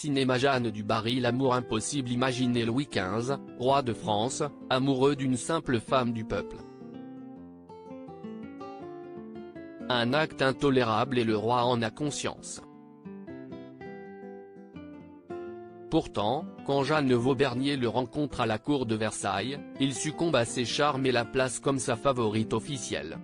Cinéma Jeanne du Barry. L'amour impossible. Imaginez Louis XV, roi de France, amoureux d'une simple femme du peuple. Un acte intolérable et le roi en a conscience. Pourtant, quand Jeanne Vaubernier le rencontre à la cour de Versailles, il succombe à ses charmes et la place comme sa favorite officielle.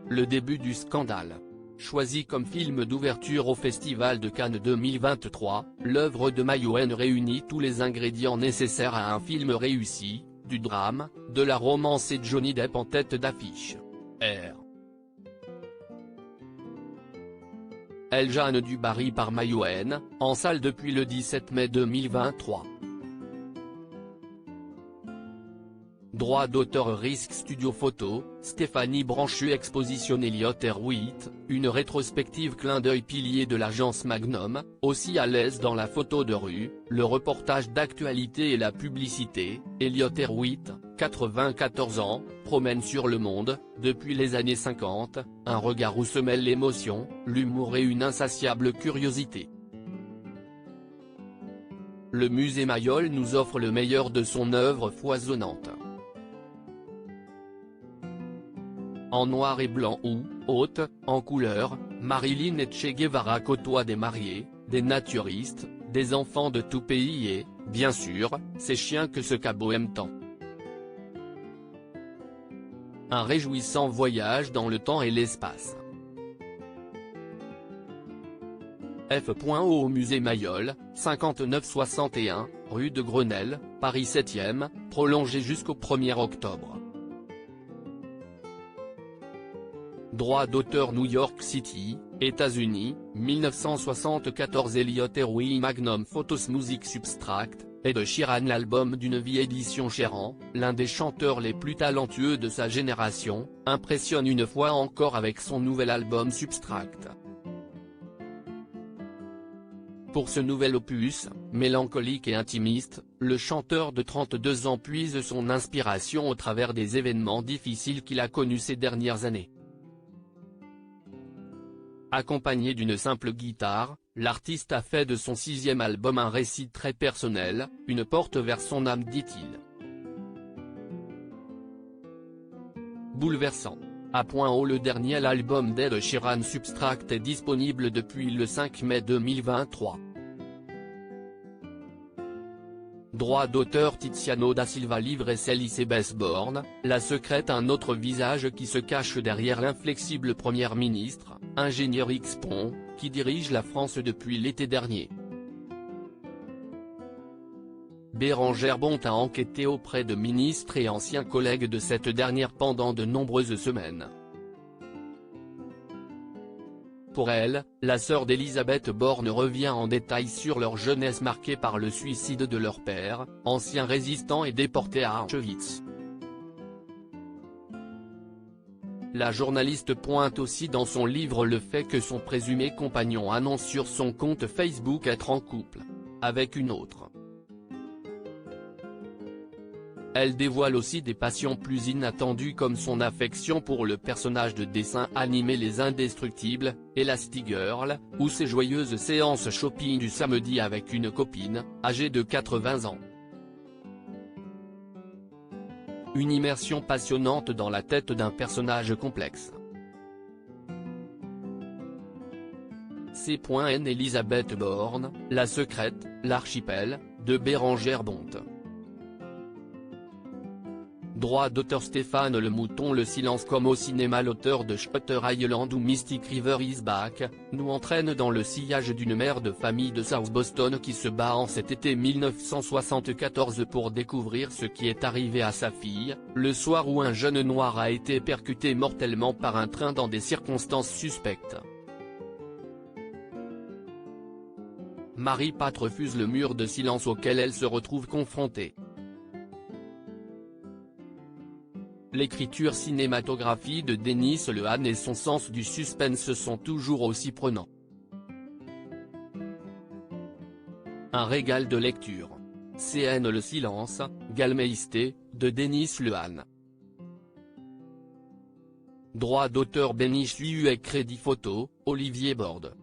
Le début du scandale. Choisi comme film d'ouverture au Festival de Cannes 2023, l'œuvre de Maïwenn réunit tous les ingrédients nécessaires à un film réussi, du drame, de la romance et Johnny Depp en tête d'affiche. Elle Jeanne du Barry par Maïwenn, en salle depuis le 17 mai 2023. Droit d'auteur Risk Studio Photo, Stéphanie Branchu. Exposition Elliott Erwitt, une rétrospective clin d'œil pilier de l'agence Magnum, aussi à l'aise dans la photo de rue, le reportage d'actualité et la publicité. Elliott Erwitt, 94 ans, promène sur le monde, depuis les années 50, un regard où se mêlent l'émotion, l'humour et une insatiable curiosité. Le musée Mayol nous offre le meilleur de son œuvre foisonnante. En noir et blanc ou, haute, en couleur, Marilyn et Che Guevara côtoient des mariés, des naturistes, des enfants de tout pays et, bien sûr, ces chiens que ce cabot aime tant. Un réjouissant voyage dans le temps et l'espace. F.O. au musée Mayol, 5961, rue de Grenelle, Paris 7e, prolongé jusqu'au 1er octobre. Droit d'auteur New York City, États-Unis, 1974. Elliott Erwitt. Magnum Photos Music Substract, Ed Sheeran. L'album d'une vie. Édition Sheeran, l'un des chanteurs les plus talentueux de sa génération, impressionne une fois encore avec son nouvel album Substract. Pour ce nouvel opus, mélancolique et intimiste, le chanteur de 32 ans puise son inspiration au travers des événements difficiles qu'il a connus ces dernières années. Accompagné d'une simple guitare, l'artiste a fait de son 6e album un récit très personnel, une porte vers son âme, dit-il. Bouleversant. À point haut. Le dernier album d'Ed Sheeran Substract est disponible depuis le 5 mai 2023. Droit d'auteur Tiziano da Silva. Livre et Elisabeth Borne, la secrète. Un autre visage qui se cache derrière l'inflexible première ministre, ingénieur X-Pont, qui dirige la France depuis l'été dernier. Bérengère Bonte a enquêté auprès de ministres et anciens collègues de cette dernière pendant de nombreuses semaines. Pour elle, la sœur d'Elisabeth Borne revient en détail sur leur jeunesse marquée par le suicide de leur père, ancien résistant et déporté à Auschwitz. La journaliste pointe aussi dans son livre le fait que son présumé compagnon annonce sur son compte Facebook être en couple avec une autre. Elle dévoile aussi des passions plus inattendues comme son affection pour le personnage de dessin animé Les Indestructibles, Elastigirl, ou ses joyeuses séances shopping du samedi avec une copine, âgée de 80 ans. Une immersion passionnante dans la tête d'un personnage complexe. C.N. Elisabeth Borne, La secrète, l'archipel, de Bérengère Bonte. Droit d'auteur Stéphane Le Mouton. Le silence comme au cinéma. L'auteur de Shutter Island ou Mystic River is Back, nous entraîne dans le sillage d'une mère de famille de South Boston qui se bat en cet été 1974 pour découvrir ce qui est arrivé à sa fille, le soir où un jeune noir a été percuté mortellement par un train dans des circonstances suspectes. Marie Pat refuse le mur de silence auquel elle se retrouve confrontée. L'écriture cinématographique de Denis Lehan et son sens du suspense sont toujours aussi prenants. Un régal de lecture. CN Le silence, Galmeisté, de Denis Lehan. Droit d'auteur Béniche et crédit photo, Olivier Borde.